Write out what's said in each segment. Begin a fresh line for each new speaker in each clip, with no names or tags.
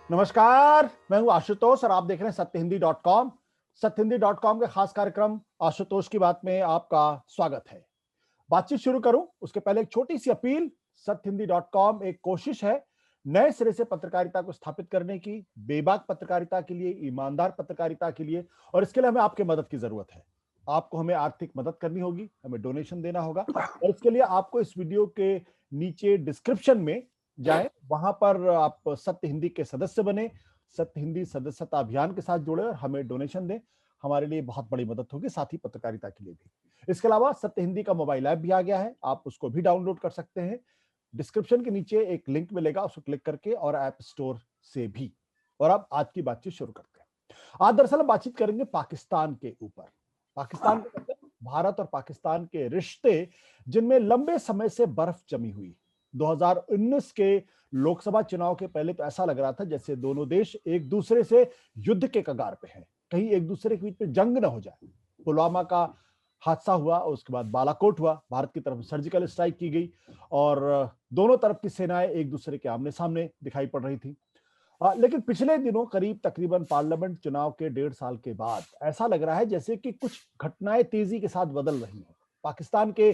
नमस्कार, मैं हूं आशुतोष और आप देख रहे हैं सत्यहिंदी.com। सत्यहिंदी.com के खास कार्यक्रम आशुतोष की बात में आपका स्वागत है। बातचीत शुरू करूं उसके पहले एक छोटी सी अपील। सत्यहिंदी.com एक कोशिश है नए सिरे से पत्रकारिता को स्थापित करने की, बेबाक पत्रकारिता के लिए, ईमानदार पत्रकारिता के लिए, और इसके लिए हमें आपके मदद की जरूरत है। आपको हमें आर्थिक मदद करनी होगी, हमें डोनेशन देना होगा, और इसके लिए आपको इस वीडियो के नीचे डिस्क्रिप्शन में जाएं, वहां पर आप सत्य हिंदी के सदस्य बने, सत्य हिंदी सदस्यता अभियान के साथ जुड़े और हमें डोनेशन दें। हमारे लिए बहुत बड़ी मदद होगी, साथ ही पत्रकारिता के लिए भी। इसके अलावा सत्य हिंदी का मोबाइल ऐप भी आ गया है, आप उसको भी डाउनलोड कर सकते हैं। डिस्क्रिप्शन के नीचे एक लिंक मिलेगा, उसको क्लिक करके, और ऐप स्टोर से भी। और अब आज की बातचीत शुरू करते हैं। आज दरअसल हम बातचीत करेंगे पाकिस्तान के ऊपर। पाकिस्तान के मतलब भारत और पाकिस्तान के रिश्ते, जिनमें लंबे समय से बर्फ जमी हुई। 2019 के लोकसभा चुनाव के पहले तो ऐसा लग रहा था जैसे दोनों देश एक दूसरे से युद्ध के कगार पे हैं, कहीं एक दूसरे के बीच में जंग न हो जाए। पुलवामा का हादसा हुआ, उसके बाद बालाकोट हुआ, भारत की तरफ सर्जिकल स्ट्राइक की गई, और दोनों तरफ की सेनाएं एक दूसरे के आमने सामने दिखाई पड़ रही थी। लेकिन पिछले दिनों करीब तकरीबन पार्लियामेंट चुनाव के 1.5 साल के बाद ऐसा लग रहा है जैसे कि कुछ घटनाएं तेजी के साथ बदल रही हैं। पाकिस्तान के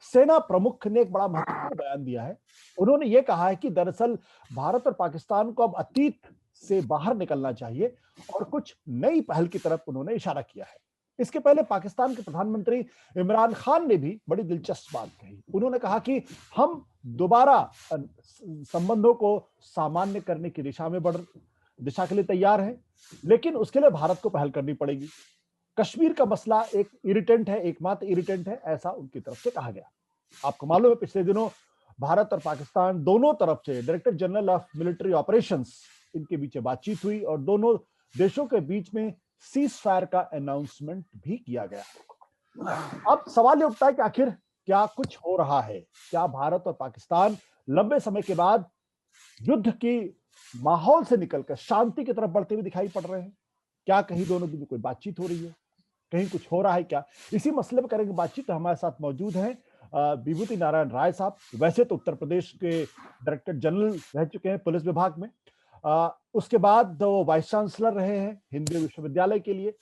सेना प्रमुख ने एक बड़ा महत्वपूर्ण बयान दिया है। उन्होंने ये कहा है कि दरअसल भारत और पाकिस्तान को अब अतीत से बाहर निकलना चाहिए, और कुछ नई पहल की तरफ उन्होंने इशारा किया है। इसके पहले पाकिस्तान के प्रधानमंत्री इमरान खान ने भी बड़ी दिलचस्प बात कही। उन्होंने कहा कि हम दोबारा संबंधों को सामान्य करने की दिशा के लिए तैयार हैं, लेकिन उसके लिए भारत को पहल करनी पड़ेगी। कश्मीर का मसला एक इरिटेंट है, एकमात्र इरिटेंट है, ऐसा उनकी तरफ से कहा गया। आपको मालूम है पिछले दिनों भारत और पाकिस्तान दोनों तरफ से director general of military operations, इनके बीच बातचीत हुई और दोनों देशों के बीच में सीज फायर का अनाउंसमेंट भी किया गया। अब सवाल ये उठता है कि आखिर क्या कुछ हो रहा है? क्या भारत और पाकिस्तान लंबे समय के बाद युद्ध की माहौल से निकलकर शांति की तरफ बढ़ते हुए दिखाई पड़ रहे हैं? क्या कहीं दोनों की कोई बातचीत हो रही है? कहीं कुछ हो रहा है क्या? इसी मसले पर करेंगे बातचीत। तो हमारे साथ मौजूद हैं विभूति नारायण राय साहब। वैसे तो उत्तर प्रदेश के डायरेक्टर जनरल रह चुके हैं पुलिस विभाग में, उसके बाद वो वाइस चांसलर रहे हैं हिंदी विश्वविद्यालय के लिए,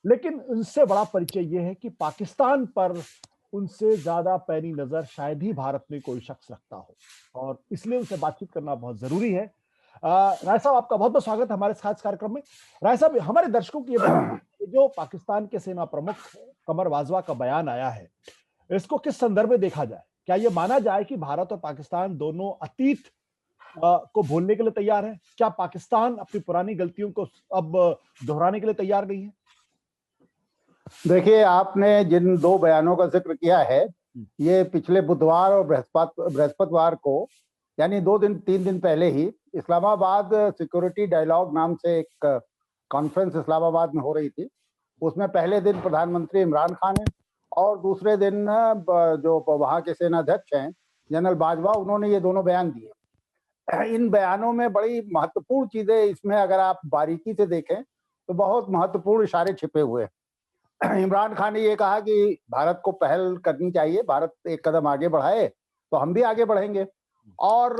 लेकिन उनसे बड़ा परिचय ये है कि पाकिस्तान पर उनसे ज्यादा पैनी नजर शायद ही भारत में कोई शख्स रखता हो, और इसलिए उनसे बातचीत करना बहुत जरूरी है। राय साहब, आपका बहुत बहुत स्वागत है हमारे खास कार्यक्रम में। राय साहब, हमारे दर्शकों की ये जो पाकिस्तान के सेना प्रमुख कमर बाजवा का बयान आया है, इसको किस संदर्भ में देखा जाए? क्या ये माना जाए कि भारत और पाकिस्तान दोनों अतीत को भूलने के लिए तैयार है? क्या पाकिस्तान अपनी पुरानी गलतियों को अब दोहराने के लिए तैयार नहीं है?
देखिए, आपने जिन दो बयानों का जिक्र किया है, ये पिछले बुधवार और बृहस्पतिवार को, यानी 2 दिन 3 दिन पहले ही इस्लामाबाद सिक्योरिटी डायलॉग नाम से एक कॉन्फ्रेंस इस्लामाबाद में हो रही थी। उसमें पहले दिन प्रधानमंत्री इमरान खान है और दूसरे दिन जो वहाँ के सेनाध्यक्ष हैं जनरल बाजवा, उन्होंने ये दोनों बयान दिए। इन बयानों में बड़ी महत्वपूर्ण चीजें, इसमें अगर आप बारीकी से देखें तो बहुत महत्वपूर्ण इशारे छिपे हुए हैं। इमरान खान ने ये कहा कि भारत को पहल करनी चाहिए, भारत एक कदम आगे बढ़ाए तो हम भी आगे बढ़ेंगे। और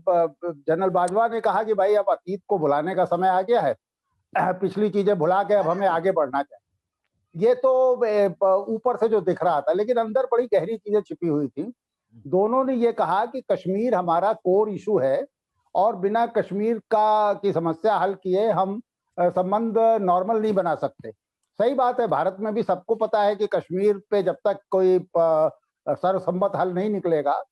जनरल बाजवा ने कहा कि भाई अब अतीत को भुलाने का समय आ गया है, पिछली चीजें भुला के अब हमें आगे बढ़ना चाहिए। ये तो ऊपर से जो दिख रहा था, लेकिन अंदर बड़ी गहरी चीजें छिपी हुई थी। दोनों ने ये कहा कि कश्मीर हमारा कोर इशू है और बिना कश्मीर की समस्या हल किए हम संबंध नॉर्मल नहीं बना सकते। सही बात है, भारत में भी सबको पता है कि कश्मीर पे जब तक कोई सर्वसम्मत हल नहीं निकलेगा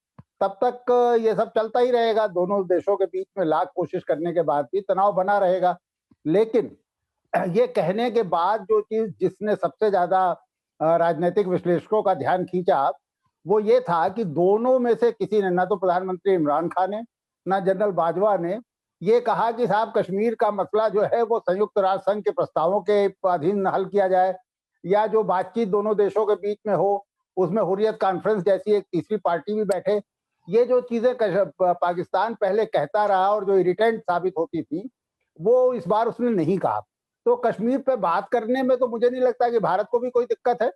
तब तक ये सब चलता ही रहेगा। दोनों देशों के बीच में लाख कोशिश करने के बाद भी तनाव बना रहेगा। लेकिन ये कहने के बाद जो चीज जिसने सबसे ज्यादा राजनीतिक विश्लेषकों का ध्यान खींचा, वो ये था कि दोनों में से किसी ने, ना तो प्रधानमंत्री इमरान खान ने ना जनरल बाजवा ने, ये कहा कि साहब कश्मीर का मसला जो है वो संयुक्त राष्ट्र संघ के प्रस्तावों के अधीन हल किया जाए, या जो बातचीत दोनों देशों के बीच में हो उसमें हुर्रियत कॉन्फ्रेंस जैसी एक तीसरी पार्टी भी बैठे। ये जो चीजें पाकिस्तान पहले कहता रहा और जो इरिटेंट साबित होती थी, वो इस बार उसने नहीं कहा। तो कश्मीर पे बात करने में तो मुझे नहीं लगता कि भारत को भी कोई दिक्कत है।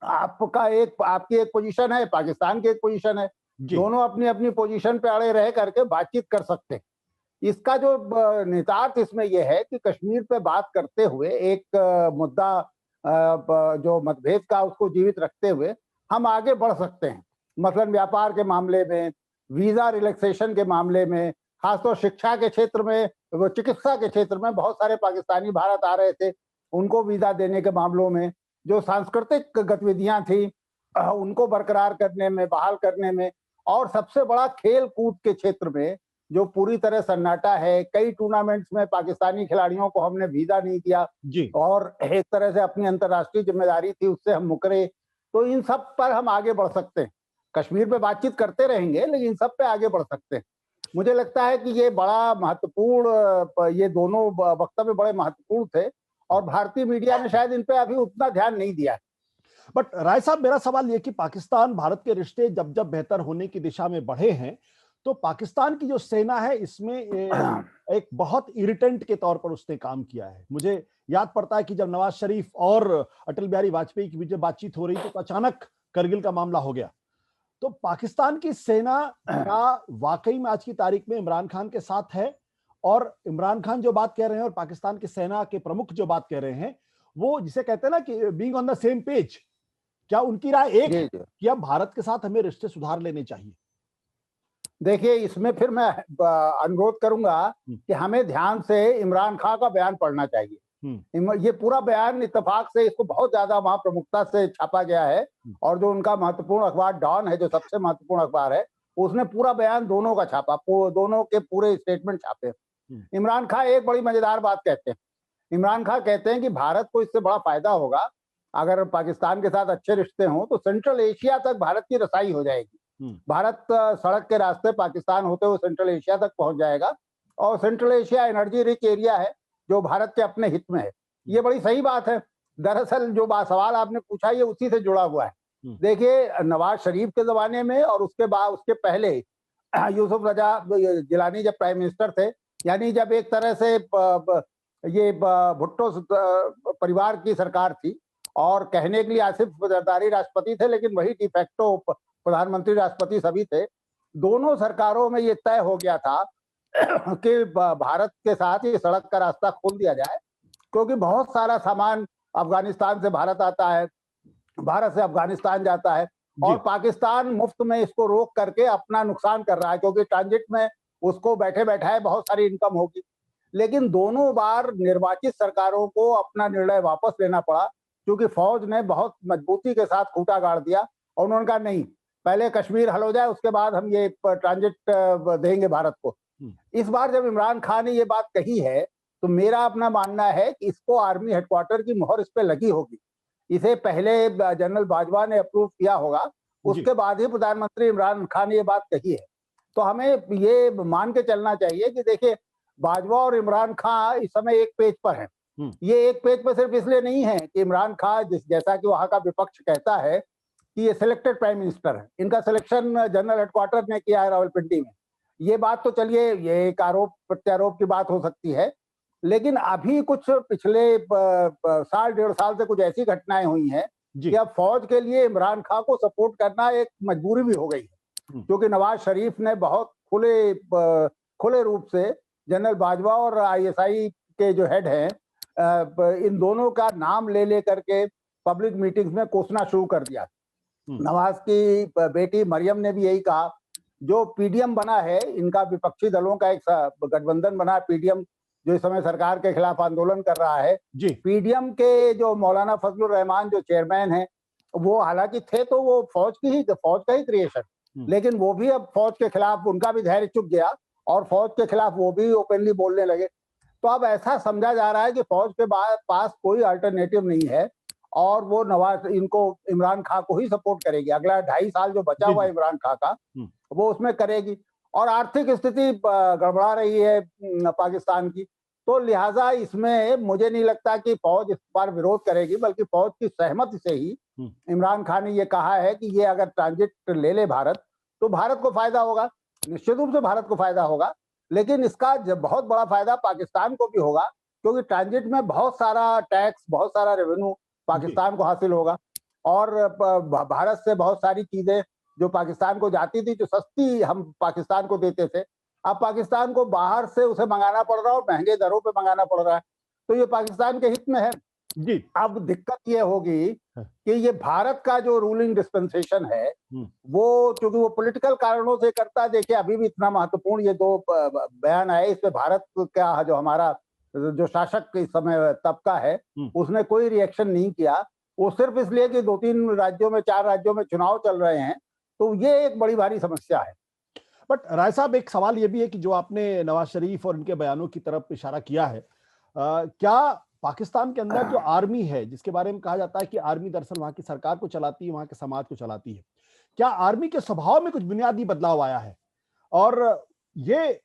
आपकी एक पोजीशन है, पाकिस्तान की एक पोजीशन है, दोनों अपनी अपनी पोजीशन पे अड़े रह करके बातचीत कर सकते हैं। इसका जो निहितार्थ इसमें यह है कि कश्मीर पे बात करते हुए एक मुद्दा जो मतभेद का उसको जीवित रखते हुए हम आगे बढ़ सकते हैं। मसलन व्यापार के मामले में, वीजा रिलैक्सेशन के मामले में, खासतौर शिक्षा के क्षेत्र में, वो चिकित्सा के क्षेत्र में बहुत सारे पाकिस्तानी भारत आ रहे थे, उनको वीजा देने के मामलों में, जो सांस्कृतिक गतिविधियां थी उनको बरकरार करने में, बहाल करने में, और सबसे बड़ा खेल कूद के क्षेत्र में जो पूरी तरह सन्नाटा है। कई टूर्नामेंट्स में पाकिस्तानी खिलाड़ियों को हमने वीजा नहीं दिया
जी।
और एक तरह से अपनी अंतर्राष्ट्रीय जिम्मेदारी थी उससे हम मुकरे। तो इन सब पर हम आगे बढ़ सकते हैं। कश्मीर पे बातचीत करते रहेंगे लेकिन सब पे आगे बढ़ सकते हैं। मुझे लगता है कि ये बड़ा महत्वपूर्ण, ये दोनों वक्तव्य बड़े महत्वपूर्ण थे और भारतीय मीडिया ने शायद इन पे अभी उतना ध्यान नहीं दिया है।
बट राय साहब, मेरा सवाल ये कि पाकिस्तान भारत के रिश्ते जब जब बेहतर होने की दिशा में बढ़े हैं, तो पाकिस्तान की जो सेना है इसमें एक बहुत इरिटेंट के तौर पर उसने काम किया है। मुझे याद पड़ता है कि जब नवाज शरीफ और अटल बिहारी वाजपेयी के बीच बातचीत हो रही थी तो अचानक करगिल का मामला हो गया। तो पाकिस्तान की सेना क्या वाकई में आज की तारीख में इमरान खान के साथ है? और इमरान खान जो बात कह रहे हैं और पाकिस्तान की सेना के प्रमुख जो बात कह रहे हैं, वो जिसे कहते हैं ना कि being on the same page, क्या उनकी राय एक है कि अब भारत के साथ हमें रिश्ते सुधार लेने चाहिए?
देखिए, इसमें फिर मैं अनुरोध करूंगा कि हमें ध्यान से इमरान खान का बयान पढ़ना चाहिए। ये पूरा बयान इत्तेफाक से इसको बहुत ज्यादा वहां प्रमुखता से छापा गया है और जो उनका महत्वपूर्ण अखबार डॉन है, जो सबसे महत्वपूर्ण अखबार है, उसने पूरा बयान दोनों का छापा, दोनों के पूरे स्टेटमेंट छापे। इमरान खान एक बड़ी मजेदार बात कहते हैं। इमरान खान कहते हैं कि भारत को इससे बड़ा फायदा होगा अगर पाकिस्तान के साथ अच्छे रिश्ते हों तो सेंट्रल एशिया तक भारत की रसाई हो जाएगी। भारत सड़क के रास्ते पाकिस्तान होते हुए सेंट्रल एशिया तक पहुंच जाएगा और central Asia energy rich area है जो भारत के अपने हित में है। ये बड़ी सही बात है। दरअसल जो सवाल आपने पूछा ये उसी से जुड़ा हुआ है। देखिए, नवाज शरीफ के जमाने में और उसके बाद उसके पहले यूसुफ रजा जिलानी जब प्राइम मिनिस्टर थे, यानी जब एक तरह से ये भुट्टो परिवार की सरकार थी और कहने के लिए आसिफ जरदारी राष्ट्रपति थे लेकिन वही डिफेक्टो प्रधानमंत्री राष्ट्रपति सभी थे। दोनों सरकारों में ये तय हो गया था कि भारत के साथ ये सड़क का रास्ता खोल दिया जाए, क्योंकि बहुत सारा सामान अफगानिस्तान से भारत आता है, भारत से अफगानिस्तान जाता है और पाकिस्तान मुफ्त में इसको रोक करके अपना नुकसान कर रहा है, क्योंकि ट्रांजिट में उसको बैठे बैठाए बहुत सारी इनकम होगी। लेकिन दोनों बार निर्वाचित सरकारों को अपना निर्णय वापस लेना पड़ा, क्योंकि फौज ने बहुत मजबूती के साथ खूंटा गाड़ दिया और उन्होंने कहा नहीं, पहले कश्मीर हल हो जाए उसके बाद हम ये ट्रांजिट देंगे भारत को। इस बार जब इमरान खान ने ये बात कही है तो मेरा अपना मानना है कि इसको आर्मी हेडक्वार्टर की मोहर इस पे लगी होगी। इसे पहले जनरल बाजवा ने अप्रूव किया होगा, उसके बाद ही प्रधानमंत्री इमरान खान ने ये बात कही है। तो हमें ये मान के चलना चाहिए कि देखिए, बाजवा और इमरान खान इस समय एक पेज पर हैं। ये एक पेज पर सिर्फ इसलिए नहीं है कि इमरान खान जैसा कि वहां का विपक्ष कहता है कि ये सिलेक्टेड प्राइम मिनिस्टर है, इनका सिलेक्शन जनरल हेडक्वार्टर ने किया है रावलपिंडी में। ये बात तो चलिए, ये एक आरोप प्रत्यारोप की बात हो सकती है, लेकिन अभी कुछ पिछले साल डेढ़ साल से कुछ ऐसी घटनाएं हुई हैं कि अब फौज के लिए इमरान खान को सपोर्ट करना एक मजबूरी भी हो गई है, क्योंकि नवाज शरीफ ने बहुत खुले रूप से जनरल बाजवा और आईएसआई के जो हेड हैं, इन दोनों का नाम ले करके पब्लिक मीटिंग्स में कोसना शुरू कर दिया। नवाज की बेटी मरियम ने भी यही कहा। जो पीडीएम बना है, इनका विपक्षी दलों का एक गठबंधन बना, पीडीएम जो इस समय सरकार के खिलाफ आंदोलन कर रहा है। पीडीएम के जो मौलाना फजलुर रहमान जो चेयरमैन हैं, वो हालांकि थे तो वो फौज का ही क्रिएशन, लेकिन वो भी अब फौज के खिलाफ, उनका भी धैर्य चुक गया और फौज के खिलाफ वो भी ओपनली बोलने लगे। तो अब ऐसा समझा जा रहा है कि फौज के पास कोई अल्टरनेटिव नहीं है और वो इनको इमरान खान को ही सपोर्ट करेगी। अगला 2.5 साल जो बचा हुआ इमरान खान का, वो उसमें करेगी। और आर्थिक स्थिति गड़बड़ा रही है पाकिस्तान की, तो लिहाजा इसमें मुझे नहीं लगता कि फौज इस बार विरोध करेगी, बल्कि फौज की सहमति से ही इमरान खान ने ये कहा है कि ये अगर ट्रांजिट ले भारत तो भारत को फायदा होगा, निश्चित रूप से भारत को फायदा होगा। लेकिन इसका बहुत बड़ा फायदा पाकिस्तान को भी होगा, क्योंकि ट्रांजिट में बहुत सारा टैक्स, बहुत सारा रेवेन्यू पाकिस्तान को हासिल होगा और भारत से बहुत सारी चीजें जो पाकिस्तान को जाती थी, जो सस्ती हम पाकिस्तान को देते थे, अब पाकिस्तान को बाहर से उसे मंगाना पड़ रहा है और महंगे दरों पे मंगाना पड़ रहा है, तो ये पाकिस्तान के हित में है
जी।
अब दिक्कत ये होगी कि ये भारत का जो रूलिंग डिस्पेंसेशन है वो, क्योंकि वो पॉलिटिकल कारणों से करता है। देखिए अभी भी इतना महत्वपूर्ण ये दो बयान आए, इसमें भारत का जो हमारा जो शासक इस समय तबका है उसने कोई रिएक्शन नहीं किया, वो सिर्फ इसलिए कि 2-3 राज्यों में 4 राज्यों में चुनाव चल रहे हैं, तो ये एक बड़ी भारी समस्या है।
बट राय साहब, एक सवाल ये भी है कि जो आपने नवाज शरीफ और इनके बयानों की तरफ इशारा किया है, क्या पाकिस्तान के अंदर जो आर्मी है, जिसके बारे में कहा जाता है कि आर्मी दरअसल वहां की सरकार को चलाती है, वहां के समाज को चलाती है, क्या आर्मी के स्वभाव में कुछ बुनियादी बदलाव आया है? और ये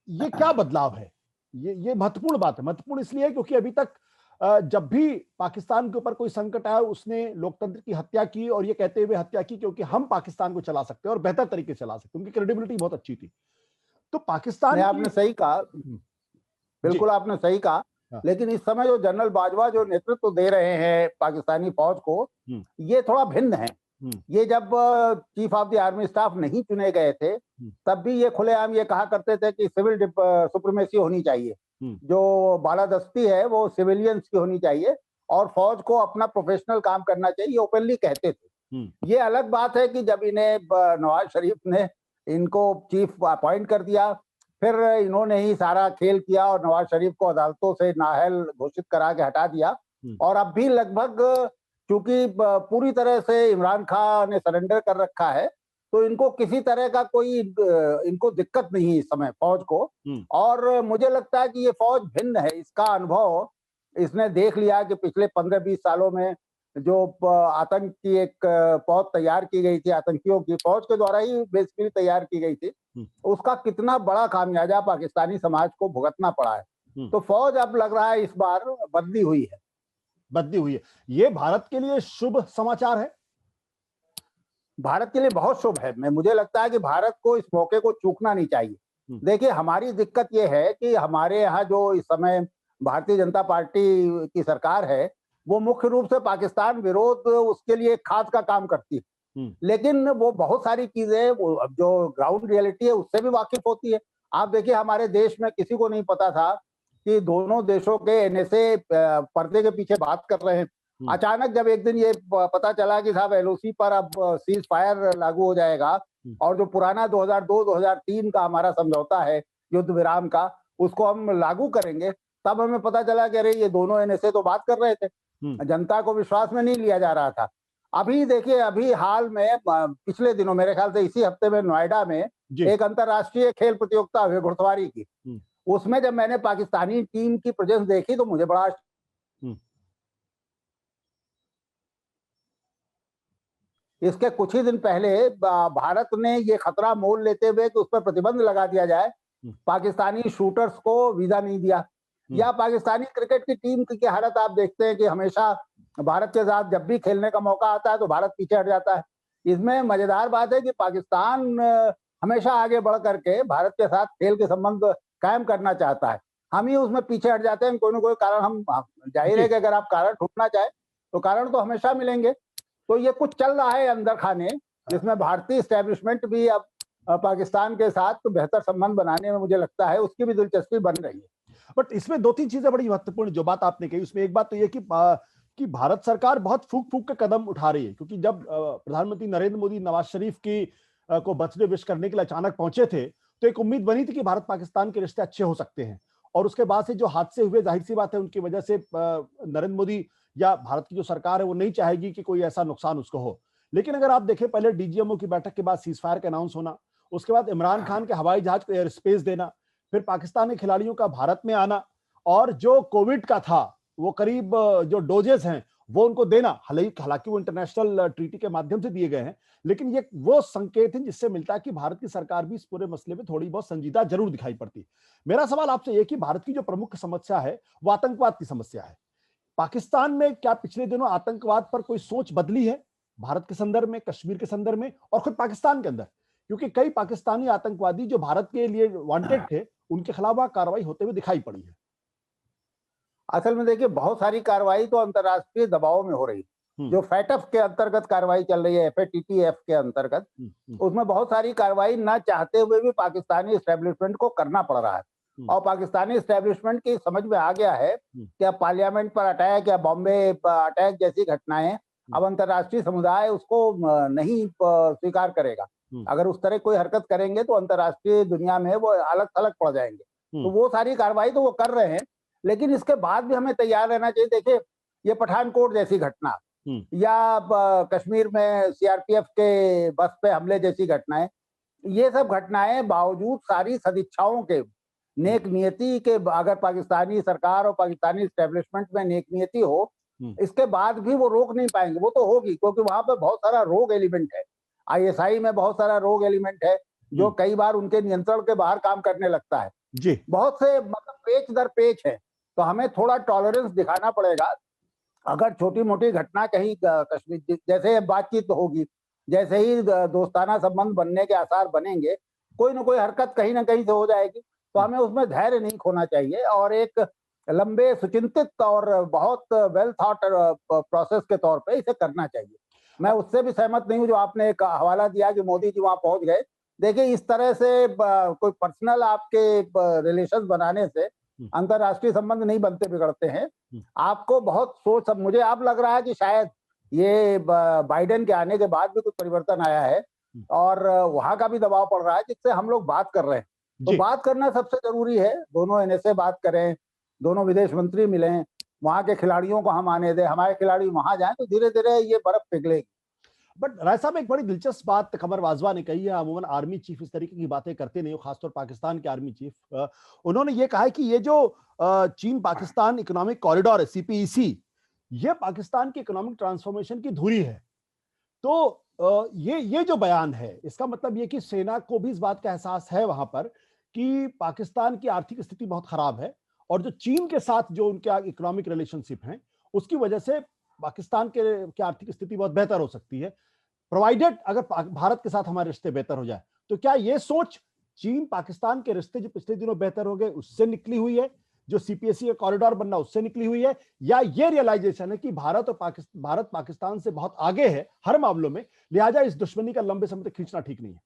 क्या बदलाव है? ये महत्वपूर्ण बात है। महत्वपूर्ण इसलिए क्योंकि अभी तक जब भी पाकिस्तान के ऊपर कोई संकट आया, उसने लोकतंत्र की हत्या की, और ये कहते हुए हत्या की क्योंकि हम पाकिस्तान को चला सकते हैं और बेहतर तरीके से चला सकते हैं। उनकी क्रेडिबिलिटी बहुत अच्छी थी। तो पाकिस्तान
आपने सही कहा, बिल्कुल आपने सही कहा। लेकिन इस समय जो जनरल बाजवा जो नेतृत्व दे रहे हैं पाकिस्तानी फौज को, ये थोड़ा भिन्न है। ये जब chief of the army staff नहीं चुने गए थे, तब भी ये खुलेआम ये कहा करते थे कि सिविल सुप्रीमेसी होनी चाहिए, जो बालादस्ती है वो सिविलियंस की होनी चाहिए और फौज को अपना प्रोफेशनल काम करना चाहिए, ओपनली कहते थे। ये अलग बात है कि जब इन्हें नवाज शरीफ ने इनको चीफ अपॉइंट कर दिया, फिर इन्होंने ही सारा खेल किया और नवाज शरीफ को अदालतों से नाअहल घोषित करा के हटा दिया। और अब भी लगभग, क्योंकि पूरी तरह से इमरान खान ने सरेंडर कर रखा है, तो इनको किसी तरह का कोई इनको दिक्कत नहीं है इस समय फौज को। और मुझे लगता है कि ये फौज भिन्न है, इसका अनुभव इसने देख लिया कि पिछले 15-20 सालों में जो आतंक की एक फौज तैयार की गई थी, आतंकियों की फौज के द्वारा ही बेसिकली तैयार की गई थी, उसका कितना बड़ा खामियाजा पाकिस्तानी समाज को भुगतना पड़ा है। तो फौज अब लग रहा है इस बार बदली हुई है।
ये भारत के लिए शुभ समाचार है।
भारत के लिए बहुत शुभ है। मुझे लगता है कि भारत को इस मौके को चूकना नहीं चाहिए। देखिए हमारी दिक्कत यह है कि हमारे यहाँ जो इस समय भारतीय जनता पार्टी की सरकार है, वो मुख्य रूप से पाकिस्तान विरोध उसके लिए खाद का काम करती है, लेकिन वो बहुत सारी चीजें जो ग्राउंड रियलिटी है उससे भी वाकिफ होती है। आप देखिए हमारे देश में किसी को नहीं पता था कि दोनों देशों के एनएसए पर्दे के पीछे बात कर रहे हैं। अचानक जब एक दिन ये पता चला कि साहब एलओसी पर अब सीज फायर लागू हो जाएगा और जो पुराना 2002-2003 का हमारा समझौता है युद्ध विराम का, उसको हम लागू करेंगे, तब हमें पता चला कि अरे ये दोनों एनएसए तो बात कर रहे थे। जनता को विश्वास में नहीं लिया जा रहा था। अभी देखिए, अभी हाल में पिछले दिनों, मेरे ख्याल से इसी हफ्ते में नोएडा में एक अंतरराष्ट्रीय खेल प्रतियोगिता हुई घुड़सवारी की। उसमें जब मैंने पाकिस्तानी टीम की प्रेजेंस देखी तो मुझे बड़ा, इसके कुछ ही दिन पहले भारत ने ये खतरा मोल लेते हुए कि उस पर प्रतिबंध लगा दिया जाए, पाकिस्तानी शूटर्स को वीजा नहीं दिया। या पाकिस्तानी क्रिकेट की टीम की हालत आप देखते हैं कि हमेशा भारत के साथ जब भी खेलने का मौका आता है तो भारत पीछे हट जाता है। इसमें मजेदार बात है कि पाकिस्तान हमेशा आगे बढ़ करके भारत के साथ खेल के संबंध कायम करना चाहता है, हम ही उसमें पीछे हट जाते हैं। कोई ना कोई कारण, हम जाहिर है कि अगर आप कारण ढूंढना चाहे तो कारण तो हमेशा मिलेंगे। तो ये कुछ चल रहा है अंदर खाने, जिसमें भारतीय एस्टेब्लिशमेंट भी अब पाकिस्तान के साथ तो बेहतर संबंध बनाने में मुझे लगता है उसकी भी दिलचस्पी बन रही है।
बट इसमें 2-3 चीजें बड़ी महत्वपूर्ण जो बात आपने कही, उसमें एक बात तो ये कि भारत सरकार बहुत फूक फूक के कदम उठा रही है, क्योंकि जब प्रधानमंत्री नरेंद्र मोदी नवाज शरीफ की को बर्थडे विश करने के लिए अचानक पहुंचे थे, तो एक उम्मीद बनी थी कि भारत पाकिस्तान के रिश्ते अच्छे हो सकते हैं। और उसके बाद से जो हादसे हुए, जाहिर सी बात है उनकी वजह से नरेंद्र मोदी या भारत की जो सरकार है वो नहीं चाहेगी कि कोई ऐसा नुकसान उसको हो। लेकिन अगर आप देखें, पहले डीजीएमओ की बैठक के बाद सीज फायर का अनाउंस होना, उसके बाद इमरान खान के हवाई जहाज को एयर स्पेस देना, फिर पाकिस्तानी खिलाड़ियों का भारत में आना, और जो कोविड का था वो करीब जो डोजेस हैं वो उनको देना, हालांकि वो इंटरनेशनल ट्रीटी के माध्यम से दिए गए हैं, लेकिन ये वो संकेत है जिससे मिलता है कि भारत की सरकार भी इस पूरे मसले में थोड़ी बहुत संजीदा जरूर दिखाई पड़ती है। मेरा सवाल आपसे ये कि भारत की जो प्रमुख समस्या है वो आतंकवाद की समस्या है। पाकिस्तान में क्या पिछले दिनों आतंकवाद पर कोई सोच बदली है, भारत के संदर्भ में, कश्मीर के संदर्भ में और खुद पाकिस्तान के अंदर? क्योंकि कई पाकिस्तानी आतंकवादी जो भारत के लिए वांटेड थे, उनके खिलाफ कार्रवाई होते हुए दिखाई पड़ी है।
असल में देखिए, बहुत सारी कार्रवाई तो अंतर्राष्ट्रीय दबाव में हो रही, जो फैटफ के अंतर्गत कार्रवाई चल रही है, FATF के अंतर्गत, उसमें बहुत सारी कार्रवाई ना चाहते हुए भी पाकिस्तानी एस्टेब्लिशमेंट को करना पड़ रहा है। और पाकिस्तानी एस्टेब्लिशमेंट की समझ में आ गया है कि अब पार्लियामेंट पर अटैक या बॉम्बे अटैक जैसी घटनाएं अब अंतर्राष्ट्रीय समुदाय उसको नहीं स्वीकार करेगा। अगर उस तरह कोई हरकत करेंगे तो अंतर्राष्ट्रीय दुनिया में वो अलग थलग पड़ जाएंगे। तो वो सारी कार्रवाई तो वो कर रहे हैं, लेकिन इसके बाद भी हमें तैयार रहना चाहिए। देखिए, ये पठानकोट जैसी घटना या कश्मीर में CRPF के बस पे हमले जैसी घटनाएं, ये सब घटनाएं बावजूद सारी सदिच्छाओं के, नेक नियति के, अगर पाकिस्तानी सरकार और पाकिस्तानी एस्टेब्लिशमेंट में नेक नियति हो, इसके बाद भी वो रोक नहीं पाएंगे। वो तो होगी, क्योंकि वहां पे बहुत सारा रोग एलिमेंट है। ISI में बहुत सारा रोग एलिमेंट है जो कई बार उनके नियंत्रण के बाहर काम करने लगता है जी। बहुत से मतलब पेच दर पेच है, तो हमें थोड़ा टॉलरेंस दिखाना पड़ेगा। अगर छोटी मोटी घटना कहीं कश्मीर जैसे बातचीत होगी, जैसे ही दोस्ताना संबंध बनने के आसार बनेंगे, कोई ना कोई हरकत कहीं ना कहीं से हो जाएगी। तो हमें उसमें धैर्य नहीं खोना चाहिए और एक लंबे सुचिंतित और बहुत वेल थॉट प्रोसेस के तौर पे इसे करना चाहिए। मैं उससे भी सहमत नहीं हूँ जो आपने एक हवाला दिया कि मोदी जी वहां पहुंच गए। देखिए, इस तरह से कोई पर्सनल आपके रिलेशन बनाने से अंतरराष्ट्रीय संबंध नहीं बनते बिगड़ते हैं। आपको बहुत सोच, मुझे अब लग रहा है कि शायद ये बाइडेन के आने के बाद भी कुछ परिवर्तन आया है और वहां का भी दबाव पड़ रहा है, जिससे हम लोग बात कर रहे हैं। तो बात करना सबसे जरूरी है। दोनों NSA बात करें, दोनों विदेश मंत्री मिलें, वहां के खिलाड़ियों को हम आने दें, हमारे खिलाड़ी वहां जाएं, तो धीरे धीरे ये बर्फ पिघलेगी।
बट राय साहब, एक बड़ी दिलचस्प बात कमर वाजवा ने कही है। अमूमन आर्मी चीफ इस तरीके की बातें करते नहीं हो, खासतौर पाकिस्तान के आर्मी चीफ। उन्होंने ये कहा है कि ये जो चीन पाकिस्तान इकोनॉमिक कॉरिडोर है, CPEC, ये पाकिस्तान की इकोनॉमिक ट्रांसफॉर्मेशन की धुरी है। तो ये जो बयान है, इसका मतलब ये कि सेना को भी इस बात का एहसास है वहां पर कि पाकिस्तान की आर्थिक स्थिति बहुत खराब है और जो चीन के साथ जो उनके इकोनॉमिक रिलेशनशिप हैं, उसकी वजह से पाकिस्तान के आर्थिक स्थिति बहुत बेहतर हो सकती है, प्रोवाइडेड अगर भारत के साथ हमारे रिश्ते बेहतर हो जाए। तो क्या ये सोच चीन पाकिस्तान के रिश्ते जो पिछले दिनों बेहतर हो गए उससे निकली हुई है, जो CPEC का कॉरिडोर बनना उससे निकली हुई है, या ये रियलाइजेशन है कि भारत पाकिस्तान से बहुत आगे है हर मामलों में, लिहाजा इस दुश्मनी का लंबे समय तक खींचना ठीक नहीं है?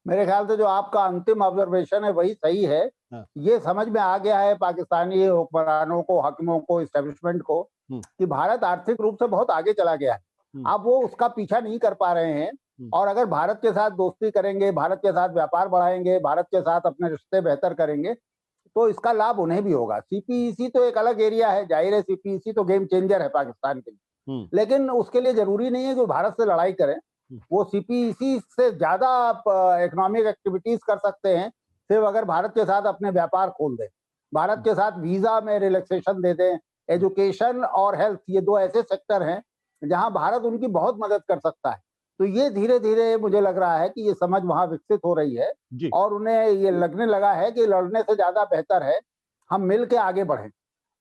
मेरे ख्याल से जो आपका अंतिम ऑब्जर्वेशन है वही सही है। ये समझ में आ गया है पाकिस्तानी हुक्मरानों को, हाकिमों को, एस्टेब्लिशमेंट को कि भारत आर्थिक रूप से बहुत आगे चला गया है। अब वो उसका पीछा नहीं कर पा रहे हैं और अगर भारत के साथ दोस्ती करेंगे, भारत के साथ व्यापार बढ़ाएंगे, भारत के साथ अपने रिश्ते बेहतर करेंगे, तो इसका लाभ उन्हें भी होगा। CPEC तो एक अलग एरिया है, जाहिर है CPEC तो गेम चेंजर है पाकिस्तान के लिए, लेकिन उसके लिए जरूरी नहीं है कि भारत से लड़ाई करें। वो CPEC से ज्यादा इकोनॉमिक एक्टिविटीज कर सकते हैं सिर्फ अगर भारत के साथ अपने व्यापार खोल दें, भारत के साथ वीजा में रिलैक्सेशन दे दें। एजुकेशन और हेल्थ, ये दो ऐसे सेक्टर हैं जहां भारत उनकी बहुत मदद कर सकता है। तो ये धीरे धीरे मुझे लग रहा है कि ये समझ वहां विकसित हो रही है और उन्हें ये लगने लगा है कि लड़ने से ज्यादा बेहतर है हम मिल के आगे बढ़ें।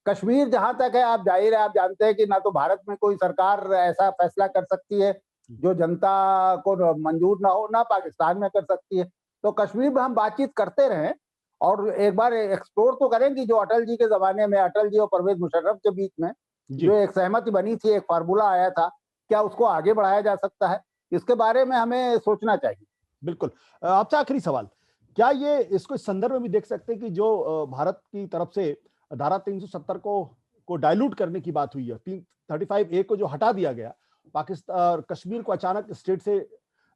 कश्मीर जहां तक है, आप जाहिर है आप जानते हैं कि ना तो भारत में कोई सरकार ऐसा फैसला कर सकती है जो जनता को मंजूर ना हो, ना पाकिस्तान में कर सकती है। तो कश्मीर में हम बातचीत करते रहें और एक बार एक्सप्लोर तो करें कि जो अटल जी के जमाने में, अटल जी और परवेज मुशर्रफ के बीच में जो एक सहमति बनी थी, एक फार्मूला आया था, क्या उसको आगे बढ़ाया जा सकता है? इसके बारे में हमें सोचना चाहिए।
बिल्कुल। आपसे आखिरी सवाल, क्या ये इसको इस संदर्भ में भी देख सकते हैं कि जो भारत की तरफ से धारा 370 को डाइल्यूट करने की बात हुई है, 35A को जो हटा दिया गया, पाकिस्तान कश्मीर को अचानक स्टेट से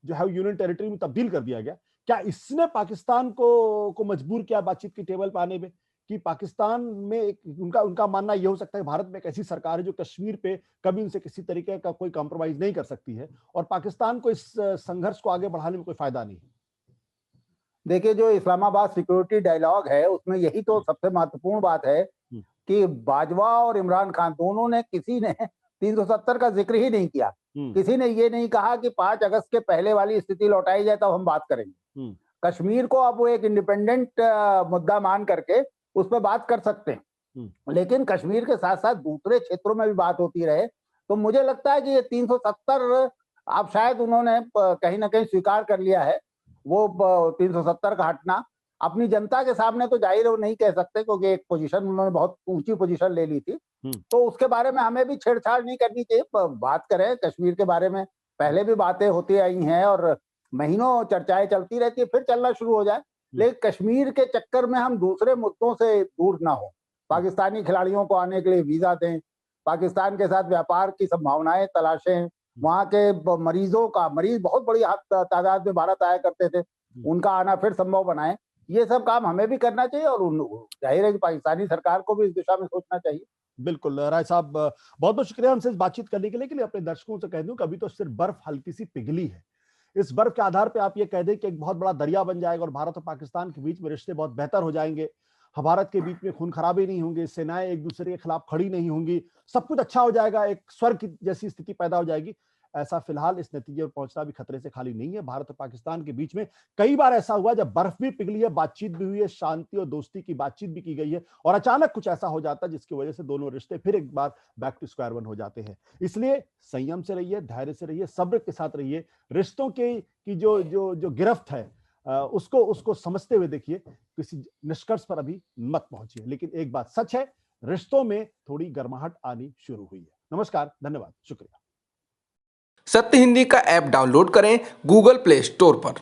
जो है यूनियन टेरिटरी में तब्दील कर दिया गया, क्या इसने पाकिस्तान को मजबूर किया बातचीत की टेबल पर आने में कि पाकिस्तान में उनका मानना यह हो सकता है भारत में एक ऐसी सरकार है जो कश्मीर पे कभी उनसे किसी तरीके का कोई कॉम्प्रोमाइज नहीं कर सकती है और पाकिस्तान को इस संघर्ष को आगे बढ़ाने में कोई फायदा नहीं है?
देखिए, जो इस्लामाबाद सिक्योरिटी डायलॉग है उसमें यही तो सबसे महत्वपूर्ण बात है कि बाजवा और इमरान खान दोनों ने, किसी ने 370 का जिक्र ही नहीं किया। किसी ने ये नहीं कहा कि 5 अगस्त के पहले वाली स्थिति लौटाई जाए तब हम बात करेंगे। कश्मीर को अब वो एक इंडिपेंडेंट मुद्दा मान करके उस पर बात कर सकते हैं, लेकिन कश्मीर के साथ साथ दूसरे क्षेत्रों में भी बात होती रहे। तो मुझे लगता है कि ये 370 अब शायद उन्होंने कहीं ना कहीं स्वीकार कर लिया है, वो 370 का हटना। अपनी जनता के सामने तो जाहिर है वो नहीं कह सकते, क्योंकि एक पोजीशन उन्होंने बहुत ऊंची पोजीशन ले ली थी, तो उसके बारे में हमें भी छेड़छाड़ नहीं करनी चाहिए। बात करें कश्मीर के बारे में, पहले भी बातें होती आई हैं और महीनों चर्चाएं चलती रहती है, फिर चलना शुरू हो जाए, लेकिन कश्मीर के चक्कर में हम दूसरे मुद्दों से दूर ना हो। पाकिस्तानी खिलाड़ियों को आने के लिए वीजा दें, पाकिस्तान के साथ व्यापार की संभावनाएं तलाशें, वहां के मरीज बहुत बड़ी तादाद में भारत आया करते थे, उनका आना फिर संभव बनाएं। ये सब काम हमें भी करना चाहिए और जाहिर है कि पाकिस्तानी सरकार को भी इस दिशा में सोचना चाहिए।
बिल्कुल राय साहब, बहुत बहुत शुक्रिया हमसे इस बातचीत करने के लिए। अपने दर्शकों से कह दूं कि अभी तो सिर्फ बर्फ हल्की सी पिघली है। इस बर्फ के आधार पे आप ये कह दें कि एक बहुत बड़ा दरिया बन जाएगा और भारत और पाकिस्तान के बीच में रिश्ते बहुत बेहतर हो जाएंगे, भारत के बीच में खून खराबी नहीं होंगे, सेनाएं एक दूसरे के खिलाफ खड़ी नहीं होंगी, सब कुछ अच्छा हो जाएगा, एक स्वर्ग जैसी स्थिति पैदा हो जाएगी। ऐसा फिलहाल इस नतीजे पर पहुंचना भी खतरे से खाली नहीं है। भारत और पाकिस्तान के बीच में कई बार ऐसा हुआ जब बर्फ भी पिघली है, बातचीत भी हुई है, शांति और दोस्ती की बातचीत भी की गई है, और अचानक कुछ ऐसा हो जाता है जिसकी वजह से दोनों रिश्ते फिर एक बार बैक टू स्क्वायर वन हो जाते हैं। इसलिए संयम से रहिए, धैर्य से रहिए, सब्र के साथ रहिए। रिश्तों की जो गिरफ्त है उसको समझते हुए देखिए, किसी निष्कर्ष पर अभी मत पहुंचिए। लेकिन एक बात सच है, रिश्तों में थोड़ी गर्माहट आनी शुरू हुई है। नमस्कार, धन्यवाद, शुक्रिया।
सत्य हिंदी का ऐप डाउनलोड करें गूगल प्ले स्टोर पर।